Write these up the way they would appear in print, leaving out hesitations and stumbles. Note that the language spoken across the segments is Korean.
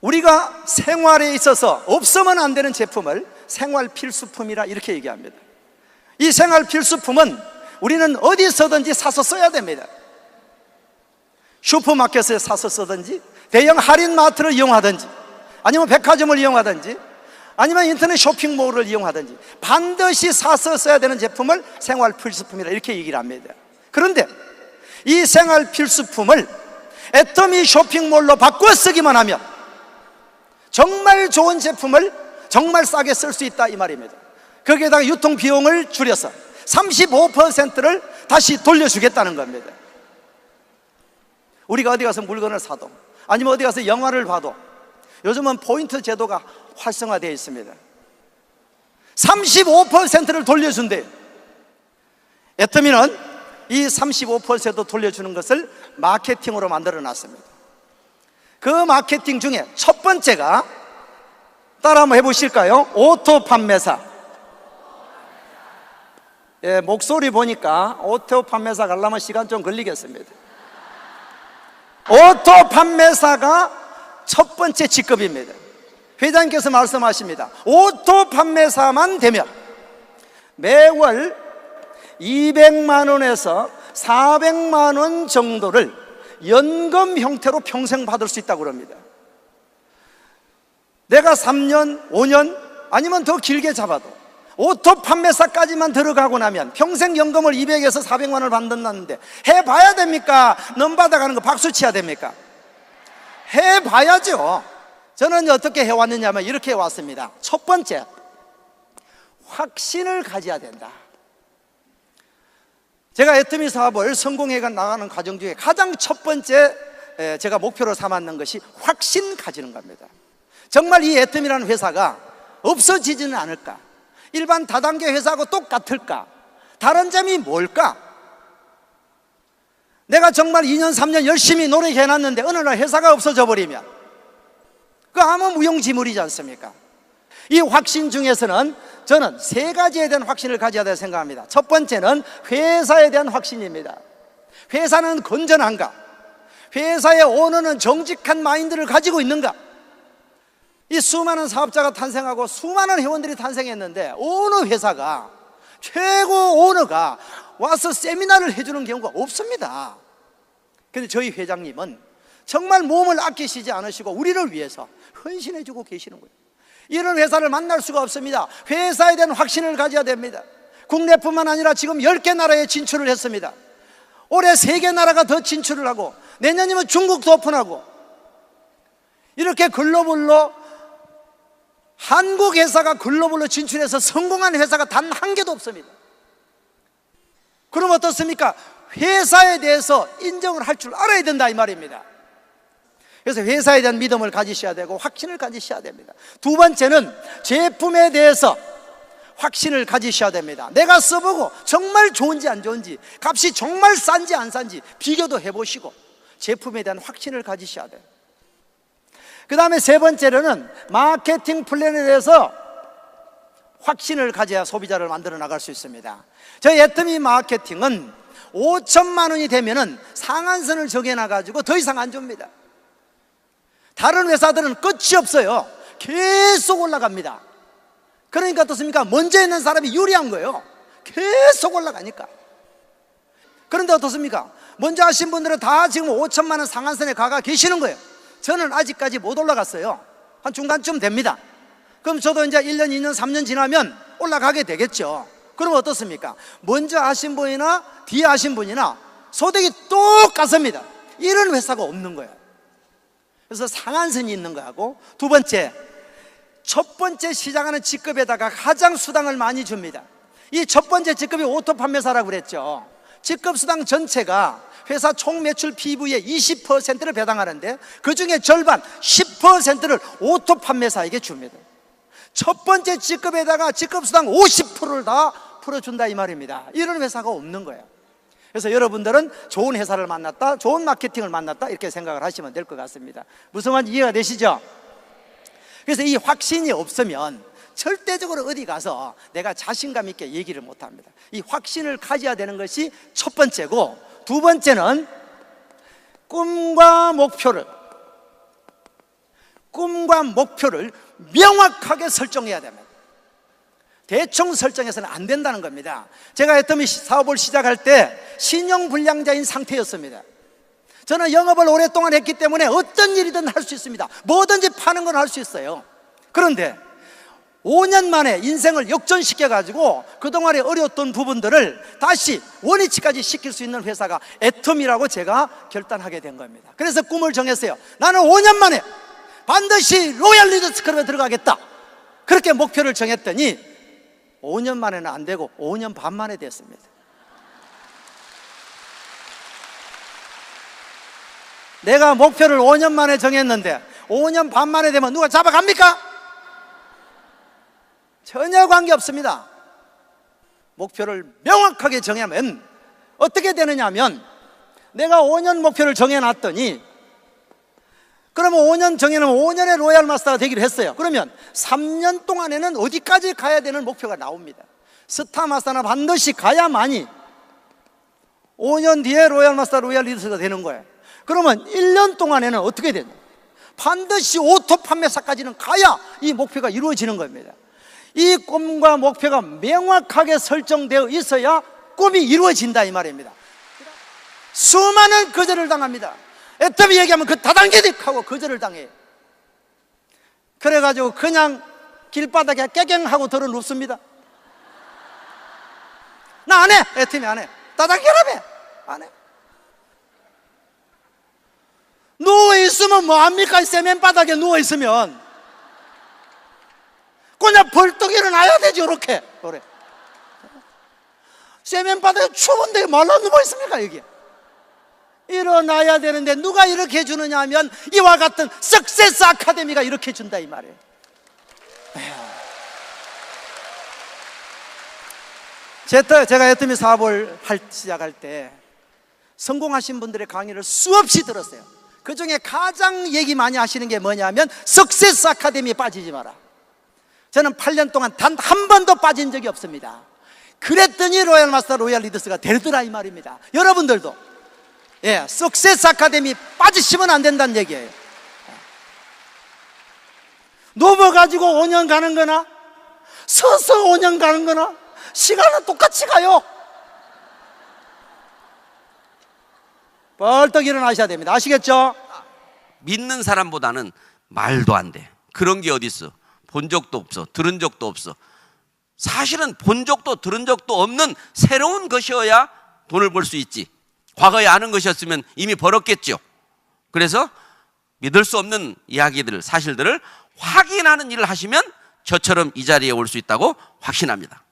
우리가 생활에 있어서 없으면 안 되는 제품을 생활 필수품이라 이렇게 얘기합니다. 이 생활 필수품은 우리는 어디서든지 사서 써야 됩니다. 슈퍼마켓에 사서 쓰든지, 대형 할인마트를 이용하든지, 아니면 백화점을 이용하든지, 아니면 인터넷 쇼핑몰을 이용하든지 반드시 사서 써야 되는 제품을 생활 필수품이라 이렇게 얘기를 합니다. 그런데 이 생활 필수품을 애터미 쇼핑몰로 바꿔 쓰기만 하면 정말 좋은 제품을 정말 싸게 쓸 수 있다 이 말입니다. 거기에다가 유통비용을 줄여서 35%를 다시 돌려주겠다는 겁니다. 우리가 어디 가서 물건을 사도, 아니면 어디 가서 영화를 봐도 요즘은 포인트 제도가 활성화되어 있습니다. 35%를 돌려준대요. 애터미는 이 35% 돌려주는 것을 마케팅으로 만들어 놨습니다. 그 마케팅 중에 첫 번째가, 따라 한번 해보실까요? 오토 판매사. 예, 목소리 보니까 오토 판매사 가려면 시간 좀 걸리겠습니다. 오토 판매사가 첫 번째 직급입니다. 회장님께서 말씀하십니다. 오토 판매사만 되면 매월 200만 원에서 400만 원 정도를 연금 형태로 평생 받을 수 있다고 합니다. 내가 3년, 5년 아니면 더 길게 잡아도 오토 판매사까지만 들어가고 나면 평생 연금을 200에서 400만 원을 받는다는데 해봐야 됩니까? 넘받아가는 거 박수 쳐야 됩니까? 해봐야죠. 저는 어떻게 해왔느냐면 이렇게 해왔습니다. 첫 번째, 확신을 가져야 된다. 제가 애터미 사업을 성공해 나가는 과정 중에 가장 첫 번째 제가 목표로 삼았는 것이 확신 가지는 겁니다. 정말 이 애터미라는 회사가 없어지지는 않을까? 일반 다단계 회사하고 똑같을까? 다른 점이 뭘까? 내가 정말 2년 3년 열심히 노력해놨는데 어느 날 회사가 없어져 버리면 그 아무 무용지물이지 않습니까? 이 확신 중에서는 저는 세 가지에 대한 확신을 가져야 된다고 생각합니다. 첫 번째는 회사에 대한 확신입니다. 회사는 건전한가? 회사의 오너는 정직한 마인드를 가지고 있는가? 이 수많은 사업자가 탄생하고 수많은 회원들이 탄생했는데 어느 회사가 최고 오너가 와서 세미나를 해주는 경우가 없습니다. 그런데 저희 회장님은 정말 몸을 아끼시지 않으시고 우리를 위해서 헌신해주고 계시는 거예요. 이런 회사를 만날 수가 없습니다. 회사에 대한 확신을 가져야 됩니다. 국내뿐만 아니라 지금 10개 나라에 진출을 했습니다. 올해 3개 나라가 더 진출을 하고 내년이면 중국도 오픈하고, 이렇게 글로벌로 한국 회사가 글로벌로 진출해서 성공한 회사가 단 한 개도 없습니다. 그럼 어떻습니까? 회사에 대해서 인정을 할 줄 알아야 된다 이 말입니다. 그래서 회사에 대한 믿음을 가지셔야 되고 확신을 가지셔야 됩니다. 두 번째는 제품에 대해서 확신을 가지셔야 됩니다. 내가 써보고 정말 좋은지 안 좋은지, 값이 정말 싼지 안 싼지 비교도 해보시고 제품에 대한 확신을 가지셔야 돼요. 그 다음에 세 번째로는 마케팅 플랜에 대해서 확신을 가져야 소비자를 만들어 나갈 수 있습니다. 저희 애터미 마케팅은 5천만 원이 되면은 상한선을 정해놔가지고 더 이상 안 줍니다. 다른 회사들은 끝이 없어요. 계속 올라갑니다. 그러니까 어떻습니까? 먼저 있는 사람이 유리한 거예요. 계속 올라가니까. 그런데 어떻습니까? 먼저 하신 분들은 다 지금 5천만 원 상한선에 가가 계시는 거예요. 저는 아직까지 못 올라갔어요. 한 중간쯤 됩니다. 그럼 저도 이제 1년, 2년, 3년 지나면 올라가게 되겠죠. 그럼 어떻습니까? 먼저 하신 분이나 뒤에 하신 분이나 소득이 똑같습니다. 이런 회사가 없는 거예요. 그래서 상한선이 있는 거하고, 두 번째, 첫 번째 시작하는 직급에다가 가장 수당을 많이 줍니다. 이 첫 번째 직급이 오토 판매사라고 그랬죠. 직급 수당 전체가 회사 총 매출 PV의 20%를 배당하는데 그 중에 절반 10%를 오토 판매사에게 줍니다. 첫 번째 직급에다가 직급 수당 50%를 다 풀어준다 이 말입니다. 이런 회사가 없는 거예요. 그래서 여러분들은 좋은 회사를 만났다, 좋은 마케팅을 만났다, 이렇게 생각을 하시면 될 것 같습니다. 무슨 말인지 이해가 되시죠? 그래서 이 확신이 없으면 절대적으로 어디 가서 내가 자신감 있게 얘기를 못 합니다. 이 확신을 가져야 되는 것이 첫 번째고, 두 번째는 꿈과 목표를 꿈과 목표를 명확하게 설정해야 됩니다. 대충 설정해서는 안 된다는 겁니다. 제가 애터미 사업을 시작할 때 신용불량자인 상태였습니다. 저는 영업을 오랫동안 했기 때문에 어떤 일이든 할 수 있습니다. 뭐든지 파는 건 할 수 있어요. 그런데 5년 만에 인생을 역전시켜가지고 그동안에 어려웠던 부분들을 다시 원위치까지 시킬 수 있는 회사가 애터미라고 제가 결단하게 된 겁니다. 그래서 꿈을 정했어요. 나는 5년 만에 반드시 로얄 리더스 클럽에 들어가겠다. 그렇게 목표를 정했더니 5년 만에는 안 되고 5년 반 만에 됐습니다. 내가 목표를 5년 만에 정했는데 5년 반 만에 되면 누가 잡아갑니까? 전혀 관계없습니다. 목표를 명확하게 정하면 어떻게 되느냐 하면, 내가 5년 목표를 정해놨더니, 그러면 5년 정해놓으면 5년의 로얄 마스터가 되기로 했어요. 그러면 3년 동안에는 어디까지 가야 되는 목표가 나옵니다. 스타 마스터는 반드시 가야만이 5년 뒤에 로얄 마스터, 로얄 리더스가 되는 거예요. 그러면 1년 동안에는 어떻게 되냐? 반드시 오토 판매사까지는 가야 이 목표가 이루어지는 겁니다. 이 꿈과 목표가 명확하게 설정되어 있어야 꿈이 이루어진다 이 말입니다. 수많은 거절을 당합니다. 애터미 얘기하면 그 다단계득 하고 거절을 당해요. 그래가지고 그냥 길바닥에 깨갱하고 들어 눕습니다. 나 안 해! 애터미 안 해! 다단계라며! 안 해! 누워있으면 뭐합니까? 세면바닥에 누워있으면 그냥 벌떡 일어나야 되지. 이렇게 그래. 세면바닥에 추운데 말라 누워있습니까? 여기 일어나야 되는데 누가 이렇게 해주느냐 하면 이와 같은 석세스 아카데미가 이렇게 해준다 이 말이에요. 제가 애터미 사업을 시작할 때 성공하신 분들의 강의를 수없이 들었어요. 그 중에 가장 얘기 많이 하시는 게 뭐냐면 석세스 아카데미에 빠지지 마라. 저는 8년 동안 단 한 번도 빠진 적이 없습니다. 그랬더니 로얄 마스터, 로얄 리더스가 되더라 이 말입니다. 여러분들도 석세스 아카데미 빠지시면 안 된다는 얘기예요. 누워가지고 5년 가는 거나 서서 5년 가는 거나 시간은 똑같이 가요. 벌떡 일어나셔야 됩니다. 아시겠죠? 믿는 사람보다는 말도 안 돼. 그런 게 어디 있어? 본 적도 없어. 들은 적도 없어. 사실은 본 적도 들은 적도 없는 새로운 것이어야 돈을 벌 수 있지. 과거에 아는 것이었으면 이미 벌었겠죠. 그래서 믿을 수 없는 이야기들, 사실들을 확인하는 일을 하시면 저처럼 이 자리에 올 수 있다고 확신합니다.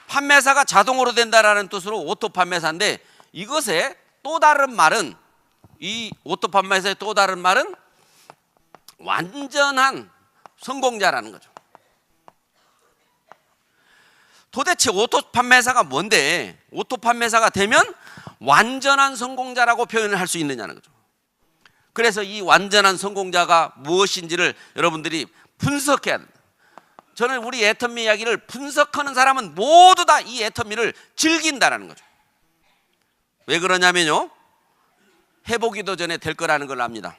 판매사가 자동으로 된다라는 뜻으로 오토 판매사인데, 이것의 또 다른 말은, 이 오토 판매사의 또 다른 말은 완전한 성공자라는 거죠. 도대체 오토 판매사가 뭔데 오토 판매사가 되면 완전한 성공자라고 표현을 할 수 있느냐는 거죠. 그래서 이 완전한 성공자가 무엇인지를 여러분들이 분석해야 됩니다. 저는 우리 애터미 이야기를 분석하는 사람은 모두 다 이 애터미를 즐긴다라는 거죠. 왜 그러냐면요, 해보기도 전에 될 거라는 걸 압니다.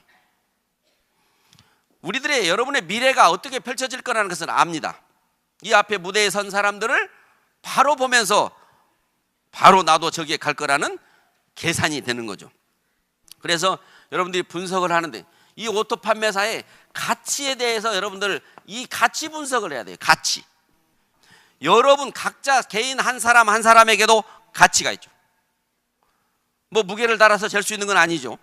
우리들의 여러분의 미래가 어떻게 펼쳐질 거라는 것을 압니다. 이 앞에 무대에 선 사람들을 바로 보면서 바로 나도 저기에 갈 거라는 계산이 되는 거죠. 그래서 여러분들이 분석을 하는데, 이 오토 판매사의 가치에 대해서 여러분들 이 가치 분석을 해야 돼요. 가치. 여러분 각자 개인 한 사람 한 사람에게도 가치가 있죠. 뭐 무게를 달아서 잴 수 있는 건 아니죠.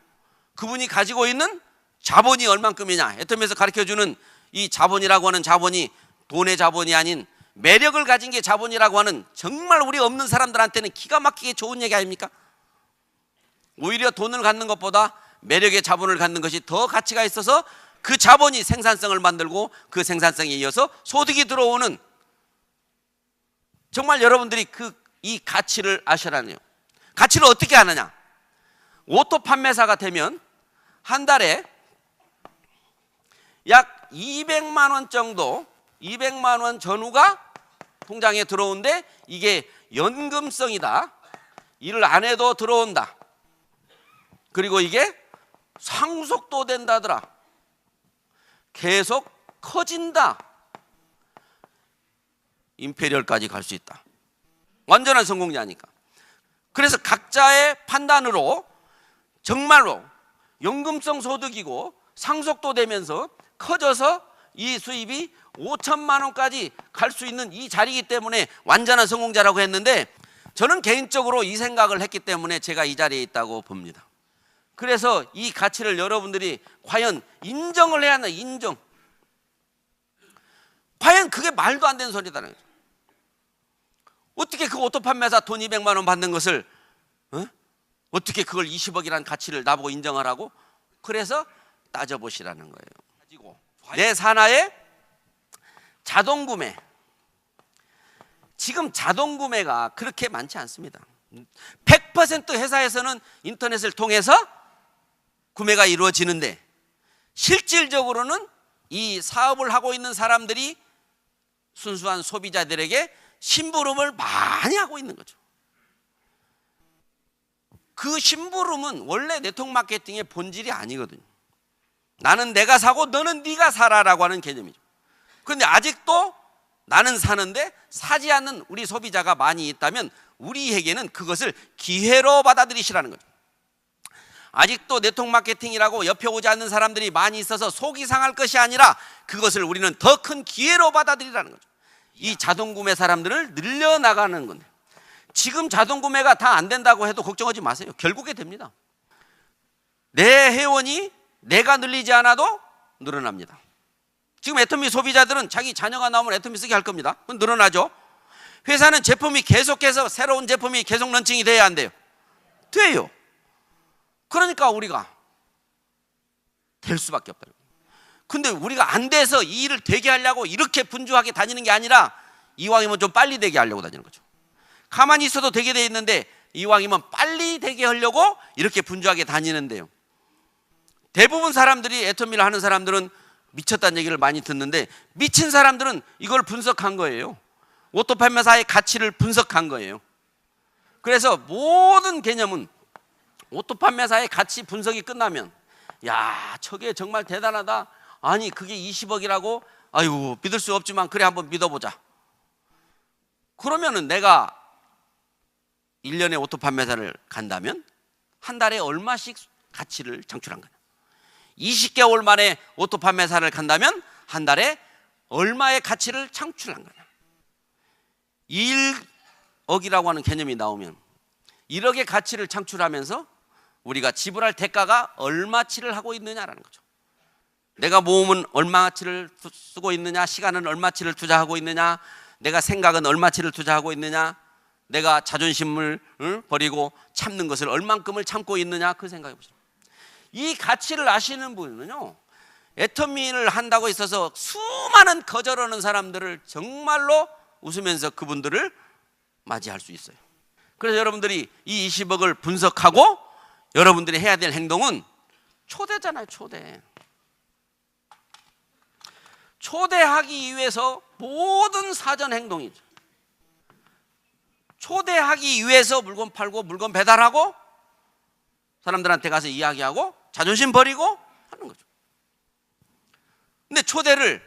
그분이 가지고 있는 자본이 얼만큼이냐, 애터미에서 가르쳐주는 이 자본이라고 하는 자본이 돈의 자본이 아닌 매력을 가진 게 자본이라고 하는, 정말 우리 없는 사람들한테는 기가 막히게 좋은 얘기 아닙니까? 오히려 돈을 갖는 것보다 매력의 자본을 갖는 것이 더 가치가 있어서 그 자본이 생산성을 만들고 그 생산성에 이어서 소득이 들어오는, 정말 여러분들이 이 가치를 아셔라네요. 가치를 어떻게 아느냐? 오토 판매사가 되면 한 달에 약 200만 원 정도, 200만 원 전후가 통장에 들어오는데, 이게 연금성이다. 일을 안 해도 들어온다. 그리고 이게 상속도 된다더라. 계속 커진다. 임페리얼까지 갈 수 있다. 완전한 성공자니까. 그래서 각자의 판단으로 정말로 연금성 소득이고 상속도 되면서 커져서 이 수입이 5천만 원까지 갈 수 있는 이 자리이기 때문에 완전한 성공자라고 했는데, 저는 개인적으로 이 생각을 했기 때문에 제가 이 자리에 있다고 봅니다. 그래서 이 가치를 여러분들이 과연 인정을 해야 하나. 인정. 과연 그게 말도 안 되는 소리다는 거죠. 어떻게 그 오토 판매사 돈 200만 원 받는 것을 어떻게 그걸 20억이라는 가치를 나보고 인정하라고? 그래서 따져보시라는 거예요. 가지고 내 산하의 자동구매. 지금 자동구매가 그렇게 많지 않습니다. 100% 회사에서는 인터넷을 통해서 구매가 이루어지는데, 실질적으로는 이 사업을 하고 있는 사람들이 순수한 소비자들에게 심부름을 많이 하고 있는 거죠. 그 심부름은 원래 네트워크 마케팅의 본질이 아니거든요. 나는 내가 사고 너는 네가 사라라고 하는 개념이죠. 그런데 아직도 나는 사는데 사지 않는 우리 소비자가 많이 있다면 우리에게는 그것을 기회로 받아들이시라는 거죠. 아직도 네트워크 마케팅이라고 옆에 오지 않는 사람들이 많이 있어서 속이 상할 것이 아니라 그것을 우리는 더 큰 기회로 받아들이라는 거죠. 이 자동구매 사람들을 늘려나가는 건데, 지금 자동구매가 다 안 된다고 해도 걱정하지 마세요. 결국에 됩니다. 내 회원이 내가 늘리지 않아도 늘어납니다. 지금 애터미 소비자들은 자기 자녀가 나오면 애터미 쓰게 할 겁니다. 그건 늘어나죠. 회사는 제품이 계속해서 새로운 제품이 계속 런칭이 돼야 안 돼요? 돼요. 그러니까 우리가 될 수밖에 없다. 근데 우리가 안 돼서 이 일을 되게 하려고 이렇게 분주하게 다니는 게 아니라 이왕이면 좀 빨리 되게 하려고 다니는 거죠. 가만히 있어도 되게 돼 있는데 이왕이면 빨리 되게 하려고 이렇게 분주하게 다니는데요. 대부분 사람들이 애터미를 하는 사람들은 미쳤다는 얘기를 많이 듣는데, 미친 사람들은 이걸 분석한 거예요. 오토 판매사의 가치를 분석한 거예요. 그래서 모든 개념은 오토 판매사의 가치 분석이 끝나면, 야, 저게 정말 대단하다. 아니, 그게 20억이라고? 아유, 믿을 수 없지만 그래 한번 믿어보자. 그러면은 내가 1년에 오토 판매사를 간다면 한 달에 얼마씩 가치를 창출한 거냐. 20개월 만에 오토 판매사를 간다면 한 달에 얼마의 가치를 창출한 거냐. 1억이라고 하는 개념이 나오면 1억의 가치를 창출하면서 우리가 지불할 대가가 얼마치를 하고 있느냐라는 거죠. 내가 모으면 얼마치를 쓰고 있느냐, 시간은 얼마치를 투자하고 있느냐, 내가 생각은 얼마치를 투자하고 있느냐, 내가 자존심을 버리고 참는 것을 얼만큼을 참고 있느냐, 그 생각해 보시죠. 이 가치를 아시는 분은요, 애터미를 한다고 있어서 수많은 거절하는 사람들을 정말로 웃으면서 그분들을 맞이할 수 있어요. 그래서 여러분들이 이 20억을 분석하고 여러분들이 해야 될 행동은 초대잖아요. 초대하기 위해서 모든 사전 행동이죠. 초대하기 위해서 물건 팔고 물건 배달하고 사람들한테 가서 이야기하고 자존심 버리고 하는 거죠. 근데 초대를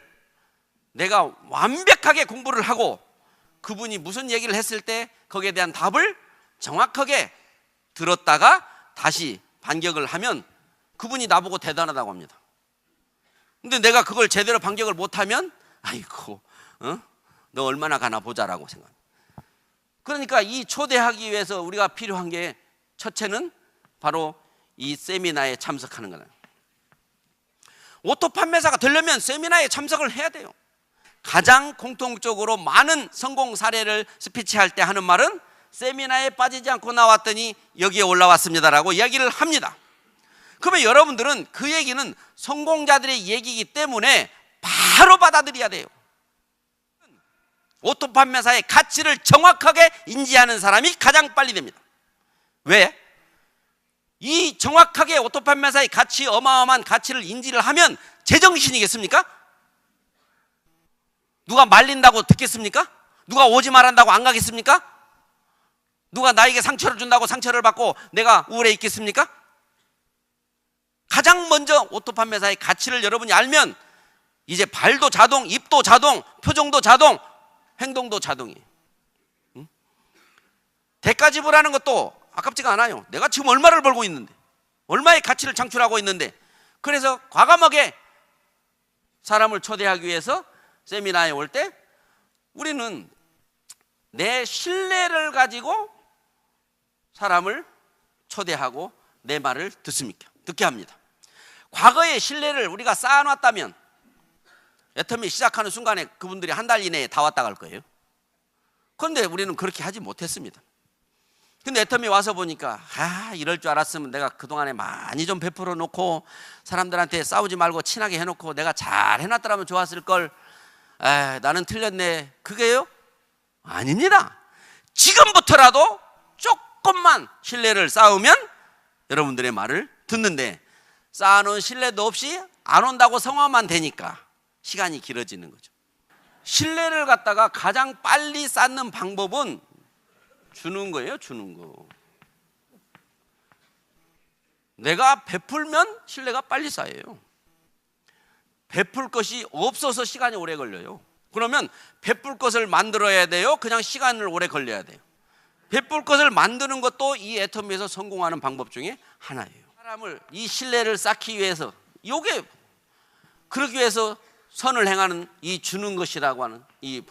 내가 완벽하게 공부를 하고 그분이 무슨 얘기를 했을 때 거기에 대한 답을 정확하게 들었다가 다시 반격을 하면 그분이 나보고 대단하다고 합니다. 근데 내가 그걸 제대로 반격을 못하면 아이고, 너 얼마나 가나 보자라고 생각합니다. 그러니까 이 초대하기 위해서 우리가 필요한 게 첫째는 바로 이 세미나에 참석하는 거예요. 오토 판매사가 되려면 세미나에 참석을 해야 돼요. 가장 공통적으로 많은 성공 사례를 스피치할 때 하는 말은 세미나에 빠지지 않고 나왔더니 여기에 올라왔습니다라고 이야기를 합니다. 그러면 여러분들은 그 얘기는 성공자들의 얘기이기 때문에 바로 받아들여야 돼요. 오토 판매사의 가치를 정확하게 인지하는 사람이 가장 빨리 됩니다. 왜? 이 정확하게 오토 판매사의 가치, 어마어마한 가치를 인지를 하면 제정신이겠습니까? 누가 말린다고 듣겠습니까? 누가 오지 말한다고 안 가겠습니까? 누가 나에게 상처를 준다고 상처를 받고 내가 우울해 있겠습니까? 가장 먼저 오토 판매사의 가치를 여러분이 알면 이제 발도 자동, 입도 자동, 표정도 자동, 행동도 자동이에요. 응? 대가 지불하는 것도 아깝지가 않아요. 내가 지금 얼마를 벌고 있는데, 얼마의 가치를 창출하고 있는데. 그래서 과감하게 사람을 초대하기 위해서 세미나에 올 때 우리는 내 신뢰를 가지고 사람을 초대하고 내 말을 듣게 합니다. 과거의 신뢰를 우리가 쌓아놨다면 애터미 시작하는 순간에 그분들이 한 달 이내에 다 왔다 갈 거예요. 그런데 우리는 그렇게 하지 못했습니다. 근데 애터미 와서 보니까 이럴 줄 알았으면 내가 그동안에 많이 좀 베풀어 놓고 사람들한테 싸우지 말고 친하게 해놓고 내가 잘 해놨더라면 좋았을 걸. 나는 틀렸네. 그게요? 아닙니다. 지금부터라도 조금만 신뢰를 쌓으면 여러분들의 말을 듣는데, 쌓아놓은 신뢰도 없이 안 온다고 성화만 되니까 시간이 길어지는 거죠. 신뢰를 갖다가 가장 빨리 쌓는 방법은 주는 거예요. 주는 거. 내가 베풀면 신뢰가 빨리 쌓여요. 베풀 것이 없어서 시간이 오래 걸려요. 그러면 베풀 것을 만들어야 돼요? 그냥 시간을 오래 걸려야 돼요? 베풀 것을 만드는 것도 이 애터미에서 성공하는 방법 중에 하나예요. 사람을 이 신뢰를 쌓기 위해서, 요게 그러기 위해서 선을 행하는 이 주는 것이라고 하는 이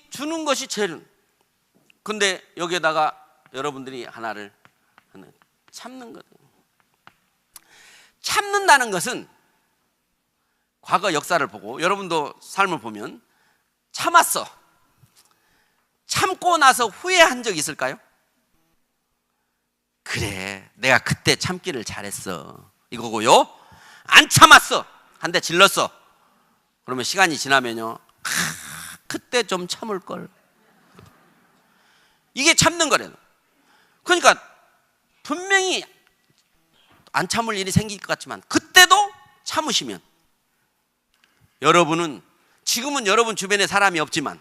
주는 것이 제일. 근데 여기에다가 여러분들이 하나는 참는 거예요. 참는다는 것은 과거 역사를 보고 여러분도 삶을 보면 참았어. 참고 나서 후회한 적 있을까요? 그래, 내가 그때 참기를 잘했어, 이거고요. 안 참았어, 한 대 질렀어. 그러면 시간이 지나면요, 그때 좀 참을 걸. 이게 참는 거래요. 그러니까 분명히 안 참을 일이 생길 것 같지만 그때도 참으시면, 여러분은 지금은 여러분 주변에 사람이 없지만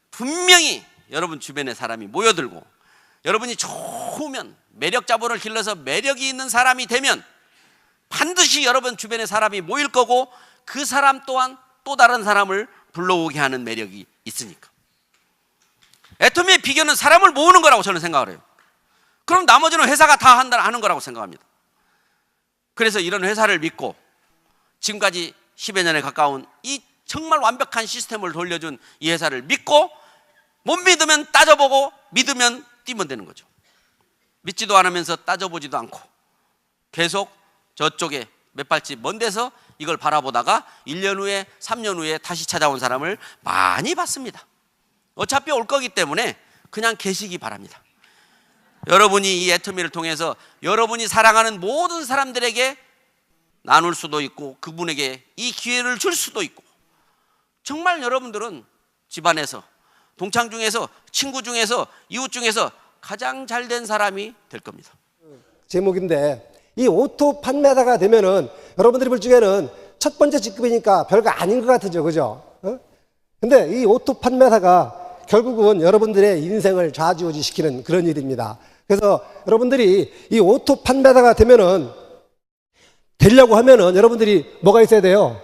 분명히 여러분 주변에 사람이 모여들고, 여러분이 좋으면 매력 자본을 길러서 매력이 있는 사람이 되면 반드시 여러분 주변에 사람이 모일 거고, 그 사람 또한 또 다른 사람을 불러오게 하는 매력이 있으니까. 애터미의 비결은 사람을 모으는 거라고 저는 생각을 해요. 그럼 나머지는 회사가 다 하는 거라고 생각합니다. 그래서 이런 회사를 믿고 지금까지 10여 년에 가까운 이 정말 완벽한 시스템을 돌려준 이 회사를 믿고, 못 믿으면 따져보고 믿으면 뛰면 되는 거죠. 믿지도 않으면서 따져보지도 않고 계속 저쪽에 몇 발집 먼 데서 이걸 바라보다가 1년 후에 3년 후에 다시 찾아온 사람을 많이 봤습니다. 어차피 올 거기 때문에 그냥 계시기 바랍니다. 여러분이 이 애터미를 통해서 여러분이 사랑하는 모든 사람들에게 나눌 수도 있고, 그분에게 이 기회를 줄 수도 있고, 정말 여러분들은 집안에서, 동창 중에서, 친구 중에서, 이웃 중에서 가장 잘된 사람이 될 겁니다. 제목인데, 이 오토 판매사가 되면은 여러분들이 볼 적에는 첫 번째 직급이니까 별거 아닌 것 같으죠, 그죠? 근데 이 오토 판매사가 결국은 여러분들의 인생을 좌지우지시키는 그런 일입니다. 그래서 여러분들이 이 오토 판매사가 되려고 하면은 여러분들이 뭐가 있어야 돼요?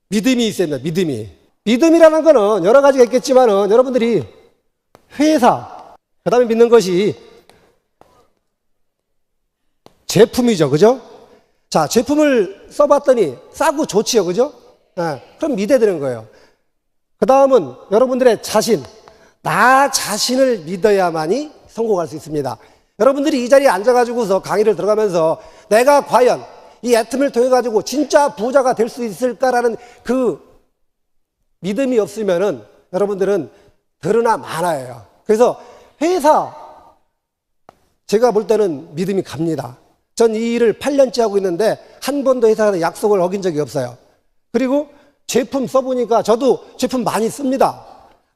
믿음이 있어야 됩니다. 믿음이라는 거는 여러 가지가 있겠지만은 여러분들이 회사, 그 다음에 믿는 것이 제품이죠. 그죠? 자, 제품을 써봤더니 싸고 좋지요. 그죠? 그럼 믿어야 되는 거예요. 그 다음은 여러분들의 자신, 나 자신을 믿어야만이 성공할 수 있습니다. 여러분들이 이 자리에 앉아가지고서 강의를 들어가면서 내가 과연 이 애터미를 통해 가지고 진짜 부자가 될 수 있을까라는 그 믿음이 없으면은 여러분들은 드러나 많아요. 그래서 회사, 제가 볼 때는 믿음이 갑니다. 전 이 일을 8년째 하고 있는데 한 번도 회사에서 약속을 어긴 적이 없어요. 그리고 제품 써보니까 저도 제품 많이 씁니다.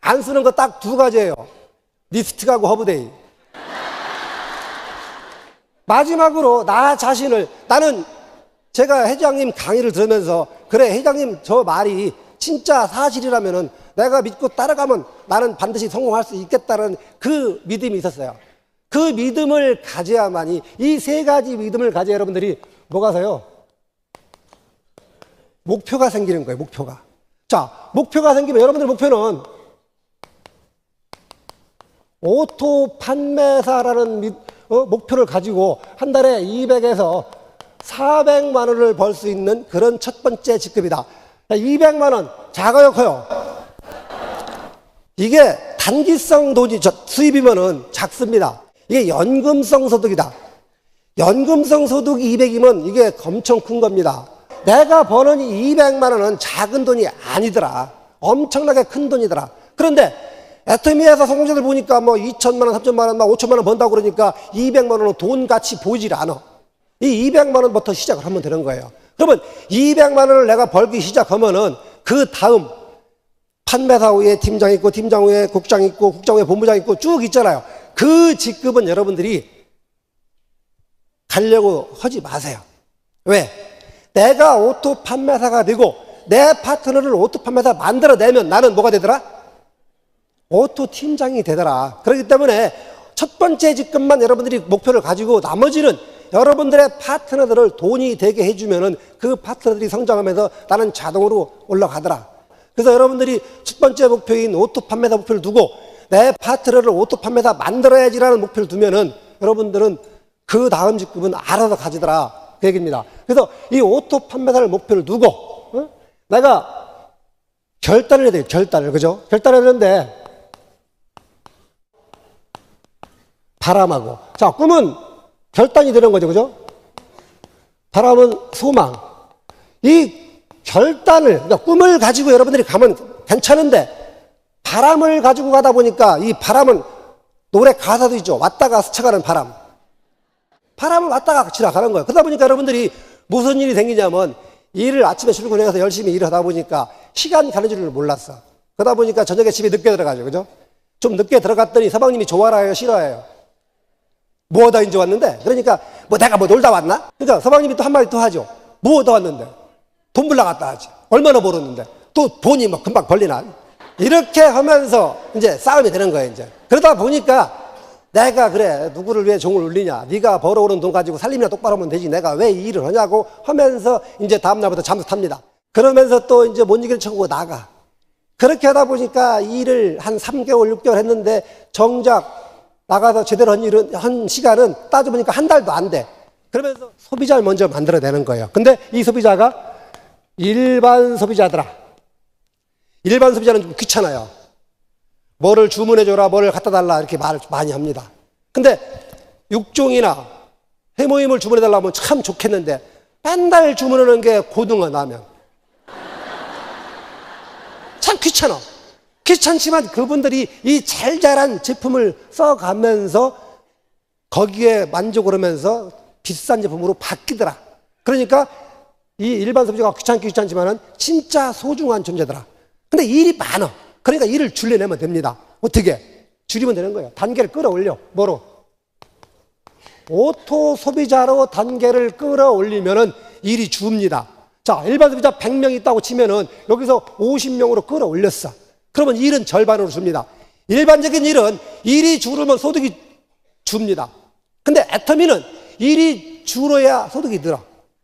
안 쓰는 거 딱 두 가지예요. 립스틱하고 허브데이. 마지막으로 나 자신을, 나는 제가 회장님 강의를 들으면서 그래, 회장님 저 말이 진짜 사실이라면은 내가 믿고 따라가면 나는 반드시 성공할 수 있겠다는 그 믿음이 있었어요. 그 믿음을 가져야만이, 이 세 가지 믿음을 가져야 여러분들이 뭐가 서요? 목표가 생기는 거예요, 목표가. 자, 목표가 생기면 여러분들 목표는 오토 판매사라는 목표를 가지고 한 달에 200에서 400만 원을 벌 수 있는 그런 첫 번째 직급이다. 200만 원, 작아요, 커요? 이게 단기성 돈이 수입이면은 작습니다. 이게 연금성 소득이다. 연금성 소득이 200이면 이게 엄청 큰 겁니다. 내가 버는 200만 원은 작은 돈이 아니더라. 엄청나게 큰 돈이더라. 그런데 애터미에서 성공자들 보니까 뭐 2천만 원, 3천만 원, 5천만 원 번다고 그러니까 200만 원은 돈같이 보이질 않아. 이 200만 원부터 시작을 하면 되는 거예요. 그러면 200만 원을 내가 벌기 시작하면은 그 다음 판매사 후에 팀장 있고, 팀장 후에 국장 있고, 국장 후에 본부장 있고 쭉 있잖아요. 그 직급은 여러분들이 가려고 하지 마세요. 왜? 내가 오토 판매사가 되고 내 파트너를 오토 판매사 만들어내면 나는 뭐가 되더라? 오토 팀장이 되더라. 그렇기 때문에 첫 번째 직급만 여러분들이 목표를 가지고 나머지는 여러분들의 파트너들을 돈이 되게 해주면은 그 파트너들이 성장하면서 나는 자동으로 올라가더라. 그래서 여러분들이 첫 번째 목표인 오토 판매사 목표를 두고 내 파트너를 오토 판매사 만들어야지라는 목표를 두면은 여러분들은 그 다음 직급은 알아서 가지더라. 그 얘기입니다. 그래서 이 오토 판매사를 목표를 두고 내가 결단을 해야 돼요. 결단을. 그죠? 결단을 하는데 바람하고, 자, 꿈은 결단이 되는 거죠. 그죠? 바람은 소망. 이 결단을, 그러니까 꿈을 가지고 여러분들이 가면 괜찮은데 바람을 가지고 가다 보니까 이 바람은 노래 가사도 있죠. 왔다가 스쳐가는 바람. 바람을 왔다가 지나가는 거예요. 그러다 보니까 여러분들이 무슨 일이 생기냐면 일을 아침에 출근해서 열심히 일을 하다 보니까 시간 가는 줄을 몰랐어. 그러다 보니까 저녁에 집에 늦게 들어가죠. 그죠? 좀 늦게 들어갔더니 서방님이 좋아라요, 싫어해요? 뭐 하다 이제 왔는데? 그러니까 뭐 내가 뭐 놀다 왔나? 그러니까 서방님이 또 한마디 또 하죠. 뭐 하다 왔는데? 돈 벌러 갔다 하지. 얼마나 벌었는데? 또 돈이 막 금방 벌리나? 이렇게 하면서 이제 싸움이 되는 거예요, 이제. 그러다 보니까 내가 그래, 누구를 왜 종을 울리냐? 네가 벌어오는 돈 가지고 살림이나 똑바로 하면 되지. 내가 왜 이 일을 하냐고 하면서 이제 다음날부터 잠수 탑니다. 그러면서 또 이제 못 이기는 척하고 나가. 그렇게 하다 보니까 일을 한 3개월, 6개월 했는데 정작 나가서 제대로 한 시간은 따져보니까 한 달도 안 돼. 그러면서 소비자를 먼저 만들어내는 거예요. 근데 이 소비자가 일반 소비자더라. 일반 소비자는 좀 귀찮아요. 뭐를 주문해줘라, 뭐를 갖다 달라 이렇게 말을 많이 합니다. 근데 육종이나 해모임을 주문해달라면 참 좋겠는데 맨날 주문하는 게 고등어 라면. 참 귀찮아. 귀찮지만 그분들이 이 잘 자란 제품을 써가면서 거기에 만족을 하면서 비싼 제품으로 바뀌더라. 그러니까 이 일반 소비자가 귀찮지만은 진짜 소중한 존재더라. 근데 일이 많아. 그러니까 일을 줄여내면 됩니다. 어떻게? 줄이면 되는 거예요. 단계를 끌어올려. 뭐로? 오토 소비자로 단계를 끌어올리면은 일이 줍니다. 자, 일반 소비자 100명 있다고 치면은 여기서 50명으로 끌어올렸어. 그러면 일은 절반으로 줍니다. 일반적인 일은 일이 줄으면 소득이 줍니다. 근데 애터미는 일이 줄어야 소득이 늘어.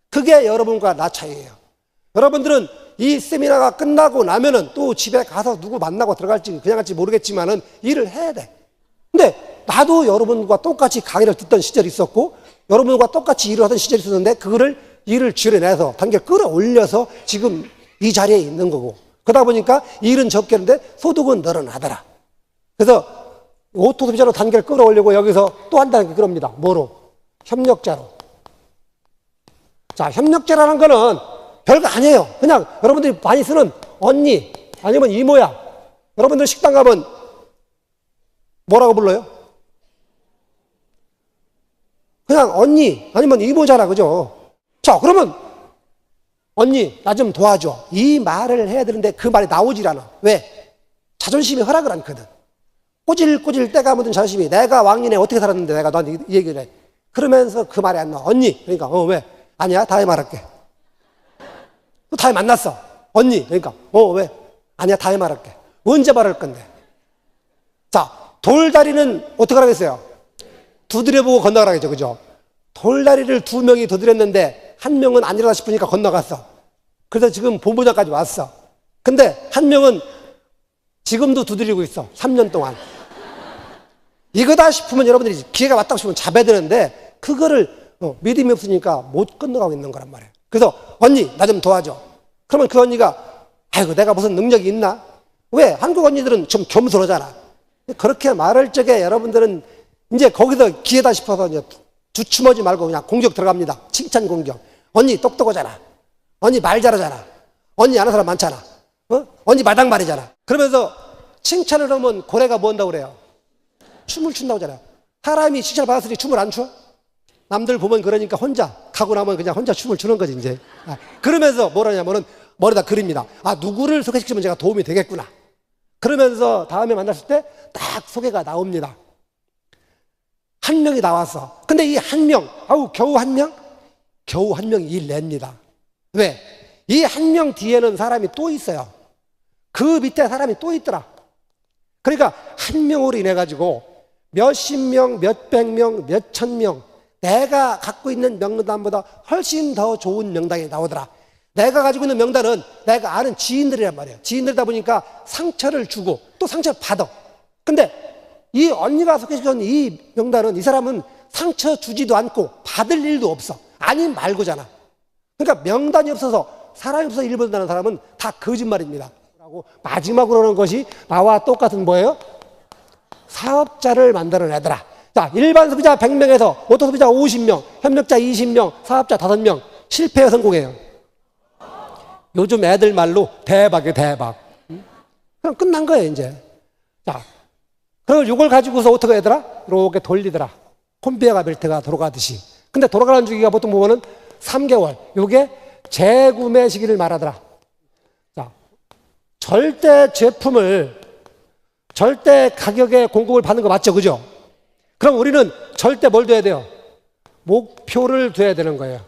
그게 여러분과 나 차이예요. 여러분들은 이 세미나가 끝나고 나면은 또 집에 가서 누구 만나고 들어갈지 그냥 갈지 모르겠지만은 일을 해야 돼. 근데 나도 여러분과 똑같이 강의를 듣던 시절이 있었고 여러분과 똑같이 일을 하던 시절이 있었는데 그거를 일을 줄여내서 단계를 끌어올려서 지금 이 자리에 있는 거고 그러다 보니까 일은 적게 하는데 소득은 늘어나더라. 그래서 오토 소비자로 단계를 끌어올리고 여기서 또 한 단계 끌어옵니다. 뭐로? 협력자로. 자, 협력자라는 거는 별거 아니에요. 그냥 여러분들이 많이 쓰는 언니 아니면 이모야. 여러분들 식당 가면 뭐라고 불러요? 그냥 언니 아니면 이모잖아. 그죠? 자, 그러면 언니 나 좀 도와줘. 이 말을 해야 되는데 그 말이 나오질 않아. 왜? 자존심이 허락을 않거든. 꼬질꼬질 때가 묻은 자존심이 내가 왕년에 어떻게 살았는데 내가 너한테 이 얘기를 해. 그러면서 그 말이 안 나와. 언니. 그러니까 왜? 아니야 다음에 말할게. 또 다음에 만났어. 언니. 그러니까 왜? 아니야 다음에 말할게. 언제 말할 건데? 자, 돌다리는 어떻게 하라고 했어요? 두드려보고 건너가라 그죠, 그죠? 돌다리를 2명이 두드렸는데 1명은 아니라 싶으니까 건너갔어. 그래서 지금 본부장까지 왔어. 근데 1명은 지금도 두드리고 있어. 3년 동안. 이거다 싶으면 여러분들이 기회가 왔다고 싶으면 잡아야 되는데 그거를 믿음이 없으니까 못 건너가고 있는 거란 말이에요. 그래서 언니 나 좀 도와줘. 그러면 그 언니가 아이고 내가 무슨 능력이 있나? 왜? 한국 언니들은 좀 겸손하잖아. 그렇게 말할 적에 여러분들은 이제 거기서 기회다 싶어서 이제 주춤하지 말고 그냥 공격 들어갑니다. 칭찬 공격. 언니 똑똑하잖아. 언니 말 잘하잖아. 언니 아는 사람 많잖아. 언니 마당말이잖아. 그러면서 칭찬을 하면 고래가 뭐 한다고 그래요? 춤을 춘다고 하잖아요. 사람이 칭찬을 받았으니 춤을 안 춰? 남들 보면 그러니까 혼자 가고 나면 그냥 혼자 춤을 추는 거지 이제. 그러면서 뭐라냐면은 머리다 그립니다. 아 누구를 소개시키면 제가 도움이 되겠구나. 그러면서 다음에 만났을 때 딱 소개가 나옵니다. 1명이 나왔어. 근데 이 1명, 겨우 1명? 겨우 1명이 일 냅니다. 왜? 이 1명 뒤에는 사람이 또 있어요. 그 밑에 사람이 또 있더라. 그러니까 1명으로 인해 가지고 몇십 명, 몇백 명, 몇천 명 내가 갖고 있는 명단보다 훨씬 더 좋은 명단이 나오더라. 내가 가지고 있는 명단은 내가 아는 지인들이란 말이에요. 지인들이다 보니까 상처를 주고 또 상처를 받아. 근데 이 언니가 소개시켜준 이 명단은 이 사람은 상처 주지도 않고 받을 일도 없어. 아니 말고잖아. 그러니까 명단이 없어서 사람이 없어서 일 본다는 사람은 다 거짓말입니다. 마지막으로 하는 것이 나와 똑같은 뭐예요? 사업자를 만들어내더라. 자, 일반 소비자 100명에서 오토 소비자 50명, 협력자 20명, 사업자 5명, 실패해 성공해요. 요즘 애들 말로 대박이에요, 대박. 그럼 끝난 거예요, 이제. 자, 그럼 이걸 가지고서 어떻게 하더라? 이렇게 돌리더라. 콘베어 벨트가 돌아가듯이. 근데 돌아가는 주기가 보통 보면은 3개월. 요게 재구매 시기를 말하더라. 자, 절대 제품을 절대 가격에 공급을 받는 거 맞죠? 그죠? 그럼 우리는 절대 뭘 둬야 돼요? 목표를 둬야 되는 거예요.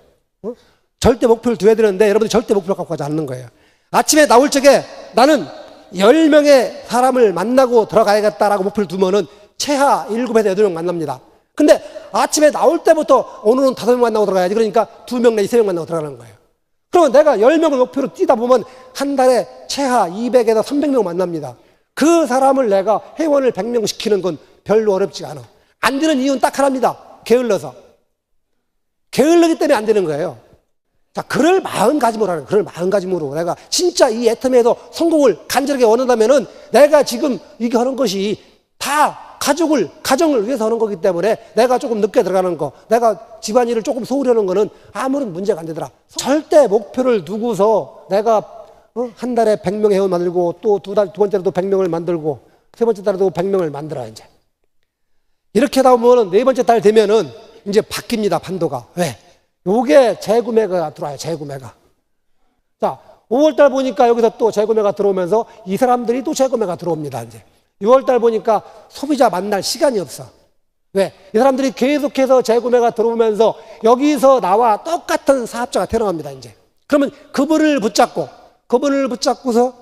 절대 목표를 둬야 되는데 여러분들 절대 목표를 갖고 가지 않는 거예요. 아침에 나올 적에 나는 10명의 사람을 만나고 들어가야겠다라고 목표를 두면은 최하 7에서 8명 만납니다. 근데 아침에 나올 때부터 오늘은 5명 만나고 들어가야지. 그러니까 2명 내지 3명 만나고 들어가는 거예요. 그러면 내가 10명을 목표로 뛰다 보면 한 달에 최하 200에서 300명 만납니다. 그 사람을 내가 회원을 100명 시키는 건 별로 어렵지가 않아. 안 되는 이유는 딱 하나입니다. 게을러서. 게을르기 때문에 안 되는 거예요. 자, 그럴 마음가짐으로 하는, 그럴 마음가짐으로 내가 진짜 이 애텀에서 성공을 간절하게 원한다면은 내가 지금 이게 하는 것이 다 가정을 위해서 하는 거기 때문에 내가 조금 늦게 들어가는 거, 내가 집안일을 조금 소홀히 하는 거는 아무런 문제가 안 되더라. 절대 목표를 두고서 내가 한 달에 100명 회원 만들고 또 두 번째로도 100명을 만들고 세 번째 달에도 100명을 만들어 이제. 이렇게 하다 보면 네 번째 달 되면은 이제 바뀝니다, 판도가. 왜? 요게 재구매가 들어와요, 재구매가. 자, 5월달 보니까 여기서 또 재구매가 들어오면서 이 사람들이 또 재구매가 들어옵니다, 이제. 6월달 보니까 소비자 만날 시간이 없어. 왜? 이 사람들이 계속해서 재구매가 들어오면서 여기서 나와 똑같은 사업자가 태어납니다, 이제. 그러면 그분을 붙잡고서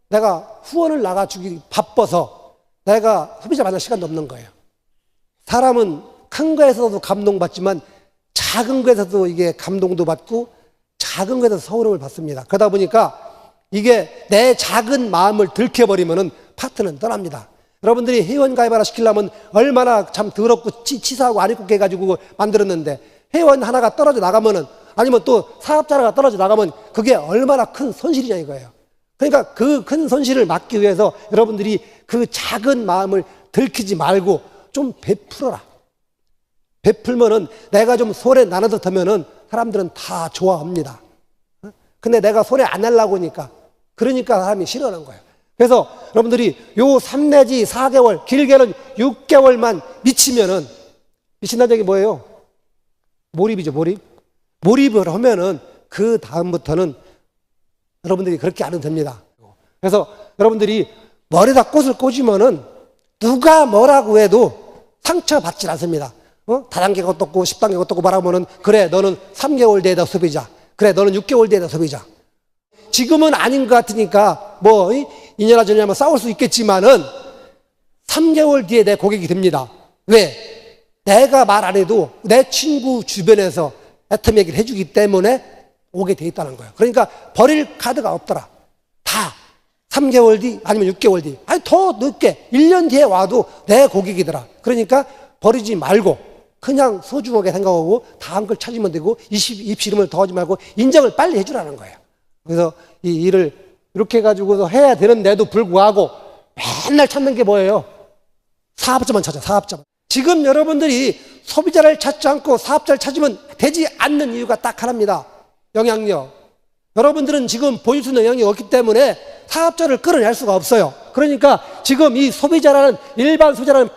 내가 후원을 나가주기 바빠서 내가 소비자 만날 시간도 없는 거예요. 사람은 큰 거에서도 감동받지만 작은 거에서도 이게 감동도 받고 작은 거에서 서울음을 받습니다. 그러다 보니까 이게 내 작은 마음을 들켜버리면은 파트는 떠납니다. 여러분들이 회원 가입 하나 시키려면 얼마나 참 더럽고 치사하고 안 입고 해가지고 만들었는데 회원 하나가 떨어져 나가면은 아니면 또 사업자 하나가 떨어져 나가면 그게 얼마나 큰 손실이냐 이거예요. 그러니까 그 큰 손실을 막기 위해서 여러분들이 그 작은 마음을 들키지 말고 좀 베풀어라. 베풀면은 내가 좀 손에 나눠서 하면은 사람들은 다 좋아합니다. 근데 내가 손에 안 하려고 하니까 그러니까 사람이 싫어하는 거예요. 그래서 여러분들이 요 3 내지 4개월, 길게는 6개월만 미치면은, 미친다는 얘기 뭐예요? 몰입이죠, 몰입. 몰입을 하면은 그 다음부터는 여러분들이 그렇게 안 해도 됩니다. 그래서 여러분들이 머리에다 꽃을 꽂으면은 누가 뭐라고 해도 상처받지 않습니다. 다단계가 어떻고 10단계가 어떻고 말하면은 그래 너는 3개월 뒤에다 소비자, 그래 너는 6개월 뒤에다 소비자. 지금은 아닌 것 같으니까 뭐 이년아 저년아 싸울 수 있겠지만은 3개월 뒤에 내 고객이 됩니다. 왜? 내가 말 안 해도 내 친구 주변에서 애터미 얘기를 해주기 때문에 오게 돼 있다는 거예요. 그러니까 버릴 카드가 없더라. 다 3개월 뒤 아니면 6개월 뒤 아니 더 늦게 1년 뒤에 와도 내 고객이더라. 그러니까 버리지 말고 그냥 소중하게 생각하고 다음 걸 찾으면 되고 입시름을 더하지 말고 인정을 빨리 해주라는 거예요. 그래서 이 일을 이렇게 해가지고서 해야 되는데도 불구하고 맨날 찾는 게 뭐예요? 사업자만 찾아, 사업자만. 지금 여러분들이 소비자를 찾지 않고 사업자를 찾으면 되지 않는 이유가 딱 하나입니다. 영향력. 여러분들은 지금 보일 수 있는 영향력이 없기 때문에 사업자를 끌어낼 수가 없어요. 그러니까 지금 이 소비자라는 일반 소비자라는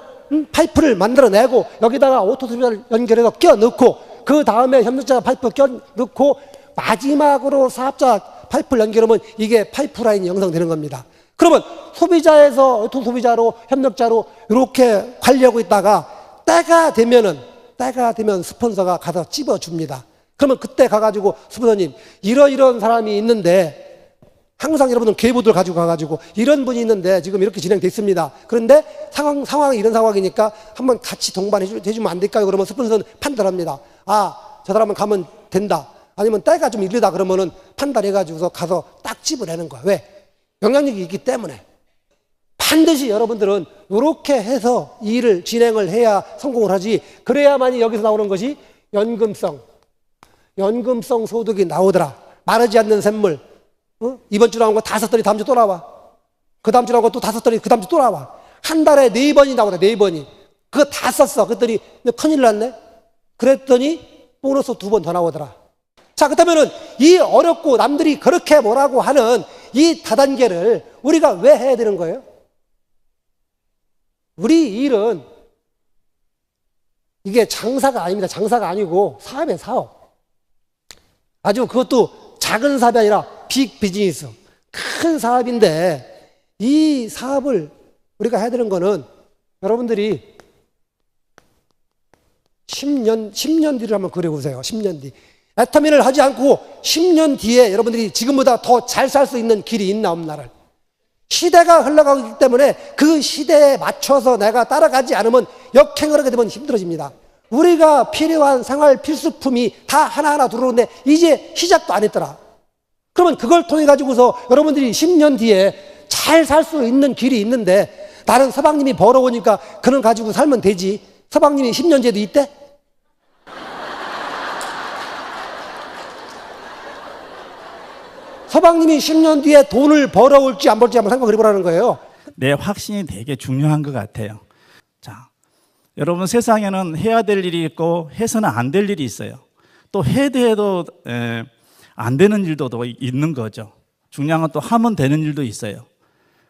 파이프를 만들어내고 여기다가 오토 소비자를 연결해서 껴넣고 그 다음에 협력자 파이프 껴넣고 마지막으로 사업자 파이프를 연결하면 이게 파이프라인이 형성되는 겁니다. 그러면 소비자에서 오토 소비자로 협력자로 이렇게 관리하고 있다가 때가 되면 스폰서가 가서 찝어줍니다. 그러면 그때 가가지고 스폰서님 이런 사람이 있는데 항상 여러분들 계보들 가지고 가가지고 이런 분이 있는데 지금 이렇게 진행돼 있습니다. 그런데 상황이 이런 상황이니까 한번 같이 동반해주면 안 될까요? 그러면 스폰서는 판단합니다. 아, 저 사람은 가면 된다. 아니면 때가 좀 이르다 그러면은 판단해가지고서 가서 딱 집어내는 거야. 왜? 영향력이 있기 때문에. 반드시 여러분들은 이렇게 해서 이 일을 진행을 해야 성공을 하지. 그래야만이 여기서 나오는 것이 연금성 소득이 나오더라. 마르지 않는 샘물. 이번 주 나온 거 5달이 다음 주 또 나와. 그 다음 주 나온 거 또 5달이 그 다음 주 또 나와. 한 달에 4번이 나오다, 4번이. 그거 다 썼어. 그랬더니 큰일 났네. 그랬더니 보너스 2번 더 나오더라. 자, 그렇다면은 이 어렵고 남들이 그렇게 뭐라고 하는 이 다단계를 우리가 왜 해야 되는 거예요? 우리 일은 이게 장사가 아닙니다. 장사가 아니고 사업이에요, 사업. 아주 그것도 작은 사업이 아니라 빅 비즈니스. 큰 사업인데 이 사업을 우리가 해야 되는 거는 여러분들이 10년 뒤를 한번 그려보세요. 10년 뒤. 애터미를 하지 않고 10년 뒤에 여러분들이 지금보다 더 잘 살 수 있는 길이 있나 없나를. 시대가 흘러가기 때문에 그 시대에 맞춰서 내가 따라가지 않으면 역행을 하게 되면 힘들어집니다. 우리가 필요한 생활 필수품이 다 하나하나 들어오는데 이제 시작도 안 했더라. 그러면 그걸 통해 가지고서 여러분들이 10년 뒤에 잘 살 수 있는 길이 있는데 나는 서방님이 벌어오니까 그는 가지고 살면 되지. 서방님이 10년 뒤에도 있대? 서방님이 10년 뒤에 돈을 벌어올지 안 벌지 한번 생각을 해보라는 거예요. 내 확신이 되게 중요한 것 같아요. 자, 여러분 세상에는 해야 될 일이 있고 해서는 안 될 일이 있어요. 또 해도 안 되는 일도 또 있는 거죠. 중요한 건 또 하면 되는 일도 있어요.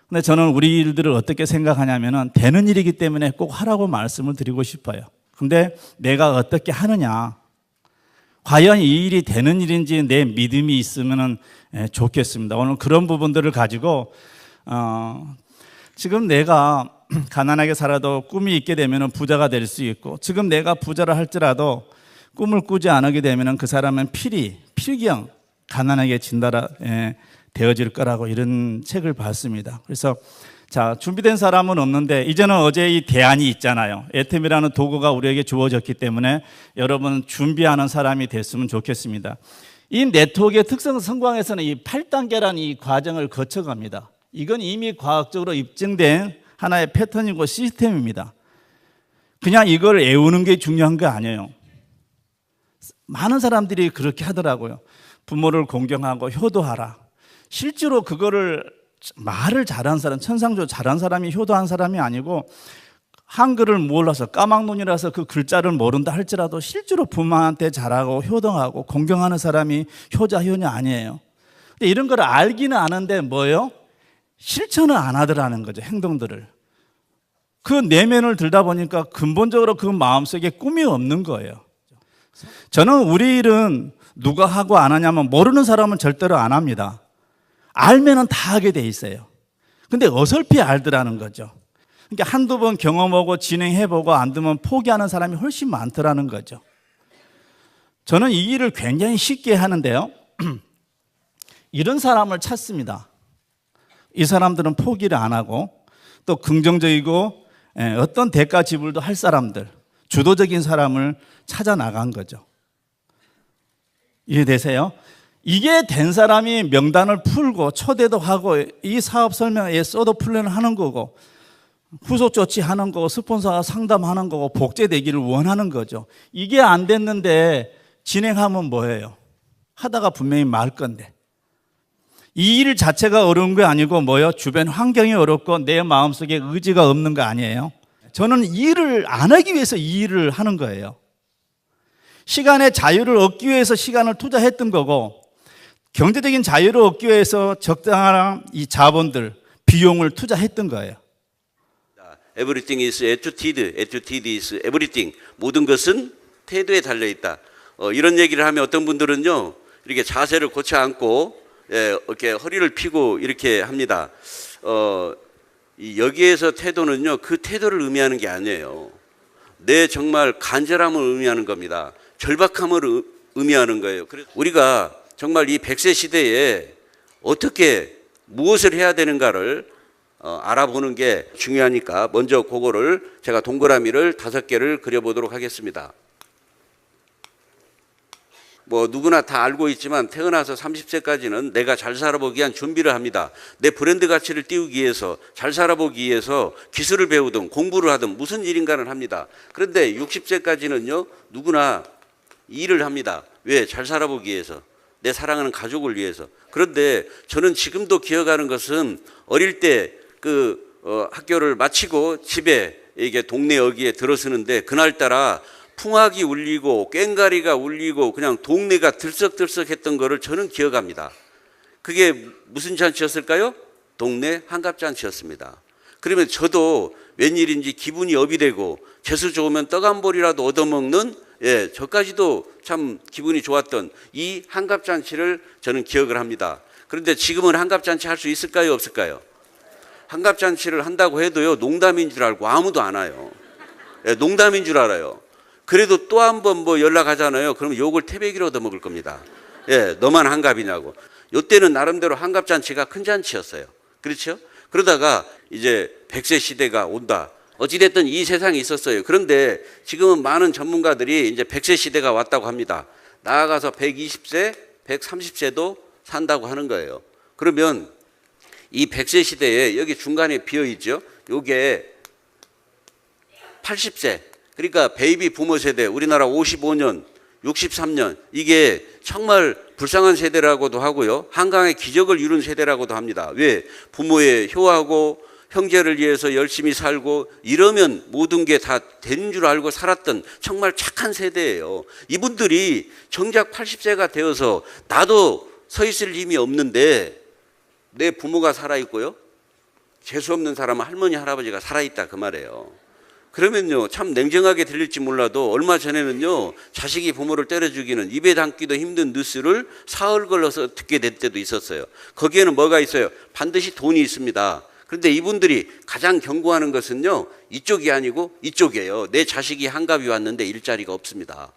근데 저는 우리 일들을 어떻게 생각하냐면은 되는 일이기 때문에 꼭 하라고 말씀을 드리고 싶어요. 근데 내가 어떻게 하느냐, 과연 이 일이 되는 일인지 내 믿음이 있으면 좋겠습니다. 오늘 그런 부분들을 가지고 지금 내가 가난하게 살아도 꿈이 있게 되면 부자가 될 수 있고, 지금 내가 부자를 할지라도 꿈을 꾸지 않게 되면 그 사람은 필경 가난하게 되어질 거라고 이런 책을 봤습니다. 그래서 자, 준비된 사람은 없는데 이제는 어제 이 대안이 있잖아요. 애템이라는 도구가 우리에게 주어졌기 때문에 여러분 준비하는 사람이 됐으면 좋겠습니다. 이 네트워크의 특성 성공에서는 이 8단계라는 이 과정을 거쳐갑니다. 이건 이미 과학적으로 입증된 하나의 패턴이고 시스템입니다. 그냥 이걸 외우는 게 중요한 거 아니에요. 많은 사람들이 그렇게 하더라고요. 부모를 공경하고 효도하라. 실제로 그거를 말을 잘한 사람, 천상조 잘한 사람이 효도한 사람이 아니고 한글을 몰라서 까막눈이라서 그 글자를 모른다 할지라도 실제로 부모한테 잘하고 효도하고 공경하는 사람이 효자, 효녀 아니에요. 근데 이런 걸 알기는 아는데 뭐예요? 실천을 안 하더라는 거죠, 행동들을. 그 내면을 들다 보니까 근본적으로 그 마음속에 꿈이 없는 거예요. 저는 우리 일은 누가 하고 안 하냐면 모르는 사람은 절대로 안 합니다. 알면은 다 하게 돼 있어요. 근데 어설피 알더라는 거죠. 그러니까 한두 번 경험하고 진행해보고 안 되면 포기하는 사람이 훨씬 많더라는 거죠. 저는 이 일을 굉장히 쉽게 하는데요. 이런 사람을 찾습니다. 이 사람들은 포기를 안 하고 또 긍정적이고 어떤 대가 지불도 할 사람들, 주도적인 사람을 찾아 나간 거죠. 이해되세요? 이게 된 사람이 명단을 풀고 초대도 하고 이 사업 설명에 써도 플랜을 하는 거고 후속 조치하는 거고 스폰서가 상담하는 거고 복제되기를 원하는 거죠. 이게 안 됐는데 진행하면 뭐예요? 하다가 분명히 말 건데. 이 일 자체가 어려운 게 아니고 뭐요? 주변 환경이 어렵고 내 마음속에 의지가 없는 거 아니에요? 저는 이 일을 안 하기 위해서 이 일을 하는 거예요. 시간의 자유를 얻기 위해서 시간을 투자했던 거고 경제적인 자유를 얻기 위해서 적당한 이 자본들, 비용을 투자했던 거예요. Everything is attitude, attitude is everything. 모든 것은 태도에 달려 있다. 이런 얘기를 하면 어떤 분들은요, 이렇게 자세를 고쳐 앉고, 이렇게 허리를 펴고 이렇게 합니다. 여기에서 태도는요, 그 태도를 의미하는 게 아니에요. 내 정말 간절함을 의미하는 겁니다. 절박함을 의미하는 거예요. 그래서 우리가 정말 이 100세 시대에 어떻게 무엇을 해야 되는가를 알아보는 게 중요하니까 먼저 그거를 제가 동그라미를 5개를 그려보도록 하겠습니다. 뭐 누구나 다 알고 있지만 태어나서 30세까지는 내가 잘 살아보기 위한 준비를 합니다. 내 브랜드 가치를 띄우기 위해서, 잘 살아보기 위해서 기술을 배우든 공부를 하든 무슨 일인가를 합니다. 그런데 60세까지는요 누구나 일을 합니다. 왜? 잘 살아보기 위해서, 내 사랑하는 가족을 위해서. 그런데 저는 지금도 기억하는 것은 어릴 때 학교를 마치고 집에 이게 동네 여기에 들어서는데 그날따라 풍악이 울리고 꽹가리가 울리고 그냥 동네가 들썩들썩했던 거를 저는 기억합니다. 그게 무슨 잔치였을까요? 동네 한갑잔치였습니다. 그러면 저도 웬일인지 기분이 업이 되고 재수 좋으면 떡 한 볼이라도 얻어먹는, 저까지도 참 기분이 좋았던 이 한갑잔치를 저는 기억을 합니다. 그런데 지금은 한갑잔치 할 수 있을까요? 없을까요? 한갑잔치를 한다고 해도요, 농담인 줄 알고 아무도 안 와요. 농담인 줄 알아요. 그래도 또 한 번 뭐 연락하잖아요. 그러면 욕을 태백이로 얻어먹을 겁니다. 너만 한갑이냐고. 요때는 나름대로 한갑잔치가 큰 잔치였어요. 그렇죠? 그러다가 이제 100세 시대가 온다. 어찌됐든 이 세상이 있었어요. 그런데 지금은 많은 전문가들이 이제 100세 시대가 왔다고 합니다. 나아가서 120세, 130세도 산다고 하는 거예요. 그러면 이 100세 시대에 여기 중간에 비어있죠. 요게 80세. 그러니까 베이비 부모 세대, 우리나라 55년, 63년, 이게 정말 불쌍한 세대라고도 하고요. 한강의 기적을 이룬 세대라고도 합니다. 왜? 부모의 효하고 형제를 위해서 열심히 살고 이러면 모든 게 다 되는 줄 알고 살았던 정말 착한 세대예요. 이분들이 정작 80세가 되어서 나도 서 있을 힘이 없는데 내 부모가 살아있고요. 재수 없는 사람은 할머니, 할아버지가 살아있다 그 말이에요. 그러면요, 참 냉정하게 들릴지 몰라도 얼마 전에는요, 자식이 부모를 때려 죽이는 입에 담기도 힘든 뉴스를 사흘 걸러서 듣게 될 때도 있었어요. 거기에는 뭐가 있어요? 반드시 돈이 있습니다. 그런데 이분들이 가장 경고하는 것은요, 이쪽이 아니고 이쪽이에요. 내 자식이 한갑이 왔는데 일자리가 없습니다.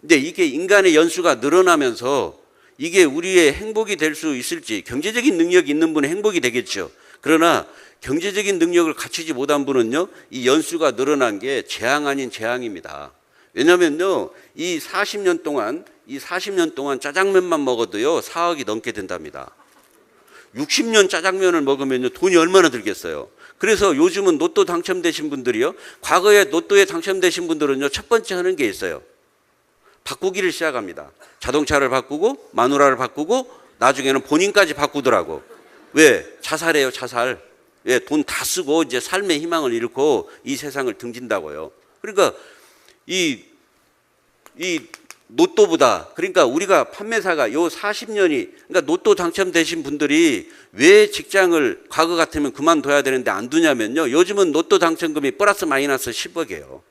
근데 이게 인간의 연수가 늘어나면서 이게 우리의 행복이 될 수 있을지, 경제적인 능력이 있는 분은 행복이 되겠죠. 그러나 경제적인 능력을 갖추지 못한 분은요, 이 연수가 늘어난 게 재앙 아닌 재앙입니다. 왜냐면요, 이 40년 동안 짜장면만 먹어도요, 4억이 넘게 된답니다. 60년 짜장면을 먹으면요, 돈이 얼마나 들겠어요. 그래서 요즘은 로또 당첨되신 분들이요, 과거에 로또에 당첨되신 분들은요, 첫 번째 하는 게 있어요. 바꾸기를 시작합니다. 자동차를 바꾸고 마누라를 바꾸고 나중에는 본인까지 바꾸더라고. 왜? 자살해요, 자살. 예, 돈 다 쓰고 이제 삶의 희망을 잃고 이 세상을 등진다고요. 그러니까 이 로또보다, 그러니까 우리가 판매사가 요 40년이, 그러니까 로또 당첨되신 분들이 왜 직장을 과거 같으면 그만둬야 되는데 안 두냐면요, 요즘은 로또 당첨금이 플러스 마이너스 10억이에요.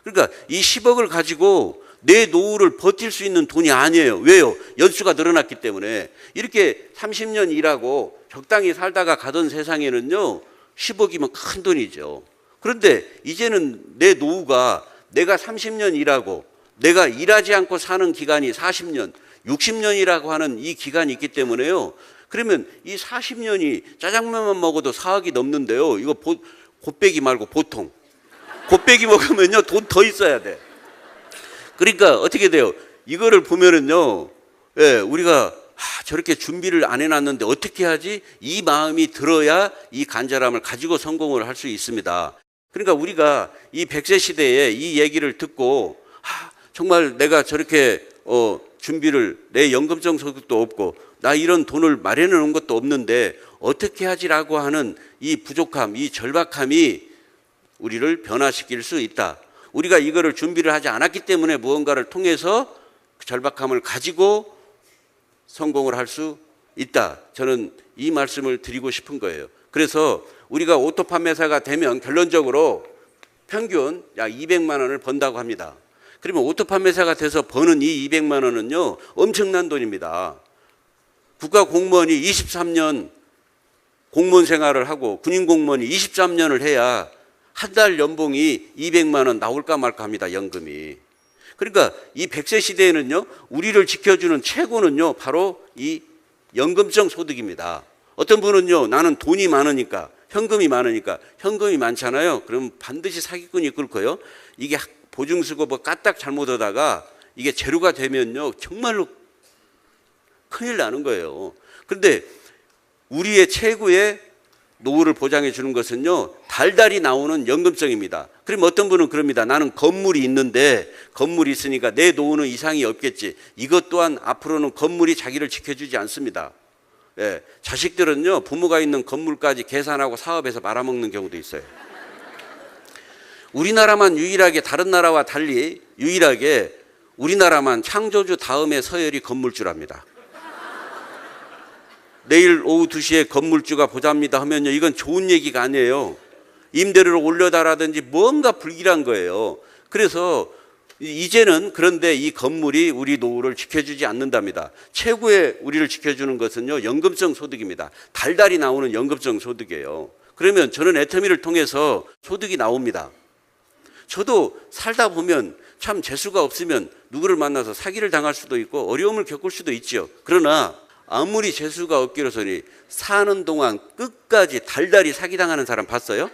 그러니까 이 10억을 가지고 내 노후를 버틸 수 있는 돈이 아니에요. 왜요? 연수가 늘어났기 때문에. 이렇게 30년 일하고 적당히 살다가 가던 세상에는요, 10억이면 큰 돈이죠. 그런데 이제는 내 노후가 내가 30년 일하고 내가 일하지 않고 사는 기간이 40년, 60년이라고 하는 이 기간이 있기 때문에요. 그러면 이 40년이 짜장면만 먹어도 4억이 넘는데요. 이거 곱빼기 말고 보통. 곱빼기 먹으면요 돈 더 있어야 돼. 그러니까 어떻게 돼요? 이거를 보면은요, 예, 우리가 저렇게 준비를 안 해놨는데 어떻게 하지? 이 마음이 들어야 이 간절함을 가지고 성공을 할 수 있습니다. 그러니까 우리가 이 100세 시대에 이 얘기를 듣고 정말 내가 저렇게 준비를, 내 연금성 소득도 없고 나 이런 돈을 마련해 놓은 것도 없는데 어떻게 하지라고 하는 이 부족함, 이 절박함이 우리를 변화시킬 수 있다. 우리가 이거를 준비를 하지 않았기 때문에 무언가를 통해서 그 절박함을 가지고 성공을 할 수 있다. 저는 이 말씀을 드리고 싶은 거예요. 그래서 우리가 오토 판매사가 되면 결론적으로 평균 약 200만 원을 번다고 합니다. 그러면 오토 판매사가 돼서 버는 이 200만 원은요, 엄청난 돈입니다. 국가 공무원이 23년 공무원 생활을 하고 군인 공무원이 23년을 해야 한 달 연봉이 200만 원 나올까 말까 합니다. 연금이. 그러니까 이 100세 시대에는요, 우리를 지켜주는 최고는요, 바로 이 연금성 소득입니다. 어떤 분은요, 나는 돈이 많으니까, 현금이 많으니까, 현금이 많잖아요. 그럼 반드시 사기꾼이 이끌 거예요. 이게 보증수고 뭐 까딱 잘못하다가 이게 제로가 되면요, 정말로 큰일 나는 거예요. 그런데 우리의 최고의 노후를 보장해 주는 것은요, 달달이 나오는 연금성입니다. 그럼 어떤 분은 그럽니다. 나는 건물이 있는데 건물이 있으니까 내 노후는 이상이 없겠지. 이것 또한 앞으로는 건물이 자기를 지켜주지 않습니다. 예, 자식들은요, 부모가 있는 건물까지 계산하고 사업에서 말아먹는 경우도 있어요. 우리나라만 유일하게 다른 나라와 달리 유일하게 우리나라만 창조주 다음에 서열이 건물주랍니다. 내일 오후 2시에 건물주가 보잡니다 하면요, 이건 좋은 얘기가 아니에요. 임대료를 올려달라든지 뭔가 불길한 거예요. 그래서 이제는 그런데 이 건물이 우리 노후를 지켜주지 않는답니다. 최고의 우리를 지켜주는 것은요, 연금성 소득입니다. 달달이 나오는 연금성 소득이에요. 그러면 저는 애터미를 통해서 소득이 나옵니다. 저도 살다 보면 참 재수가 없으면 누구를 만나서 사기를 당할 수도 있고 어려움을 겪을 수도 있죠. 그러나 아무리 재수가 없기로서니 사는 동안 끝까지 달달이 사기당하는 사람 봤어요?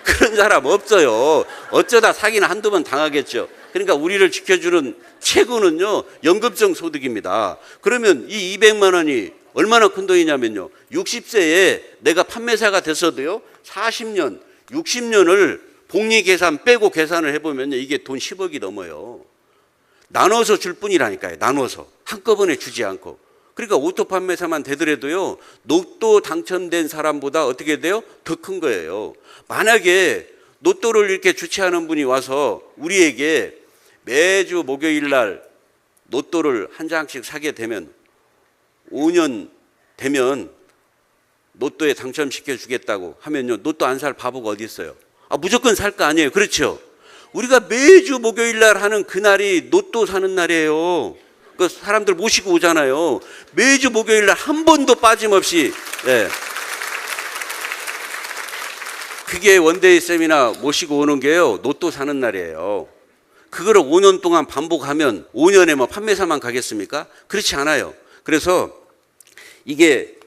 그런 사람 없어요. 어쩌다 사기는 한두 번 당하겠죠. 그러니까 우리를 지켜주는 최고는요, 연금성 소득입니다. 그러면 이 200만 원이 얼마나 큰 돈이냐면요, 60세에 내가 판매사가 됐어도요, 40년, 60년을 복리 계산 빼고 계산을 해보면요, 이게 돈 10억이 넘어요. 나눠서 줄 뿐이라니까요. 나눠서. 한꺼번에 주지 않고. 그러니까 오토 판매사만 되더라도요, 로또 당첨된 사람보다 어떻게 돼요? 더 큰 거예요. 만약에 로또를 이렇게 주최하는 분이 와서 우리에게 매주 목요일 날 로또를 한 장씩 사게 되면 5년 되면 로또에 당첨시켜 주겠다고 하면요, 로또 안 살 바보가 어디 있어요? 무조건 살 거 아니에요. 그렇죠? 우리가 매주 목요일 날 하는 그날이 로또 사는 날이에요. 그 사람들 모시고 오잖아요. 매주 목요일 날 한 번도 빠짐없이. 예. 그게 원데이 세미나 모시고 오는 게요, 로또 사는 날이에요. 그거를 5년 동안 반복하면 5년에 뭐 판매사만 가겠습니까? 그렇지 않아요. 그래서 이게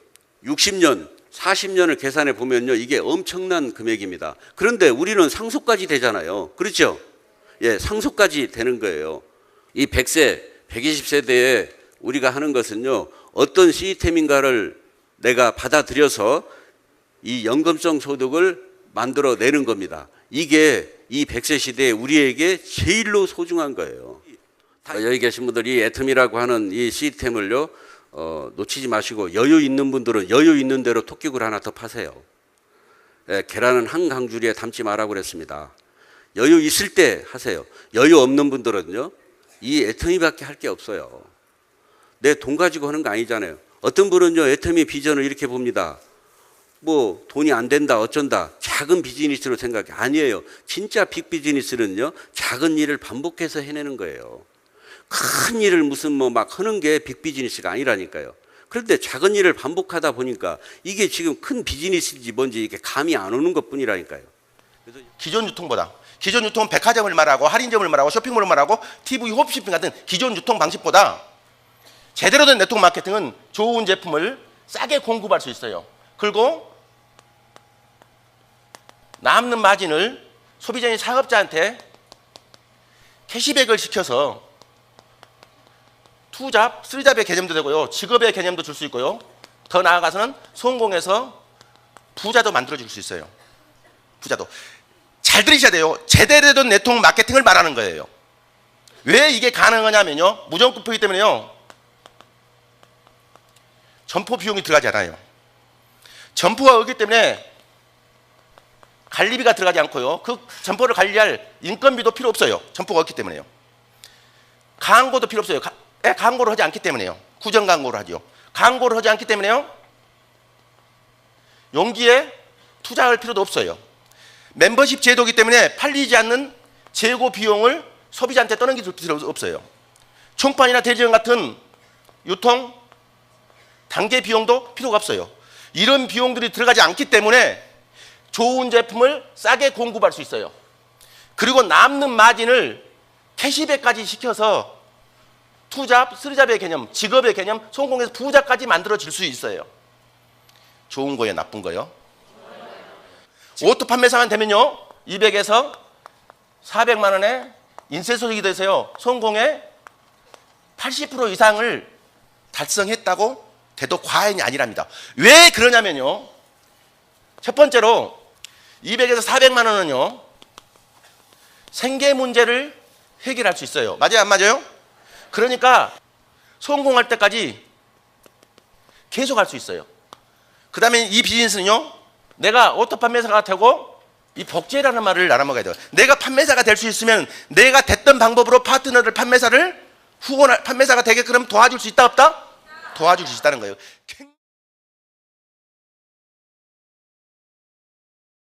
60년, 40년을 계산해 보면요, 이게 엄청난 금액입니다. 그런데 우리는 상속까지 되잖아요. 그렇죠? 예, 상속까지 되는 거예요. 이 100세, 120세대에 우리가 하는 것은요, 어떤 시스템인가를 내가 받아들여서 이 연금성 소득을 만들어내는 겁니다. 이게 이 100세 시대에 우리에게 제일로 소중한 거예요. 여기 계신 분들이 애텀이라고 하는 이 시스템을요, 놓치지 마시고, 여유 있는 분들은 여유 있는 대로 토끼굴 하나 더 파세요. 예, 계란은 한 강주리에 담지 말라고 그랬습니다. 여유 있을 때 하세요. 여유 없는 분들은요, 이 애터미밖에 할 게 없어요. 내 돈 가지고 하는 거 아니잖아요. 어떤 분은요, 애터미 비전을 이렇게 봅니다. 뭐 돈이 안 된다 어쩐다, 작은 비즈니스로 생각해. 아니에요. 진짜 빅 비즈니스는요, 작은 일을 반복해서 해내는 거예요. 큰 일을 무슨 뭐 막 하는 게 빅 비즈니스가 아니라니까요. 그런데 작은 일을 반복하다 보니까 이게 지금 큰 비즈니스인지 뭔지 이게 감이 안 오는 것 뿐이라니까요. 기존 유통보다, 기존 유통은 백화점을 말하고 할인점을 말하고 쇼핑몰을 말하고 TV 홈쇼핑 같은 기존 유통 방식보다 제대로 된 네트워크 마케팅은 좋은 제품을 싸게 공급할 수 있어요. 그리고 남는 마진을 소비자인 사업자한테 캐시백을 시켜서 투잡, 쓰리잡의 개념도 되고요. 직업의 개념도 줄 수 있고요. 더 나아가서는 성공해서 부자도 만들어줄 수 있어요. 부자도. 잘 들으셔야 돼요. 제대로 된 네트워크 마케팅을 말하는 거예요. 왜 이게 가능하냐면요. 무정부이기 때문에요. 점포 비용이 들어가지 않아요. 점포가 없기 때문에 관리비가 들어가지 않고요. 그 점포를 관리할 인건비도 필요 없어요. 점포가 없기 때문에요. 광고도 필요 없어요. 광고를 하지 않기 때문에요. 구정 광고를 하죠. 광고를 하지 않기 때문에요. 용기에 투자할 필요도 없어요. 멤버십 제도이기 때문에 팔리지 않는 재고 비용을 소비자한테 떠넘길 필요 없어요. 총판이나 대리점 같은 유통 단계 비용도 필요가 없어요. 이런 비용들이 들어가지 않기 때문에 좋은 제품을 싸게 공급할 수 있어요. 그리고 남는 마진을 캐시백까지 시켜서 투잡, 쓰리잡의 개념, 직업의 개념, 성공해서 부자까지 만들어질 수 있어요. 좋은 거예요, 나쁜 거예요? 오토 판매사만 되면요, 200에서 400만 원의 인쇄 소득이 돼서요, 성공의 80% 이상을 달성했다고 돼도 과언이 아니랍니다. 왜 그러냐면요, 첫 번째로 200에서 400만 원은요, 생계 문제를 해결할 수 있어요. 맞아요, 안 맞아요? 그러니까 성공할 때까지 계속 할 수 있어요. 그 다음에 이 비즈니스는요, 내가 오토 판매사가 되고 이 복제라는 말을 알아먹어야 돼요. 내가 판매사가 될 수 있으면 내가 됐던 방법으로 파트너를 판매사가 되게끔 도와줄 수 있다 없다? 도와줄 수 있다는 거예요.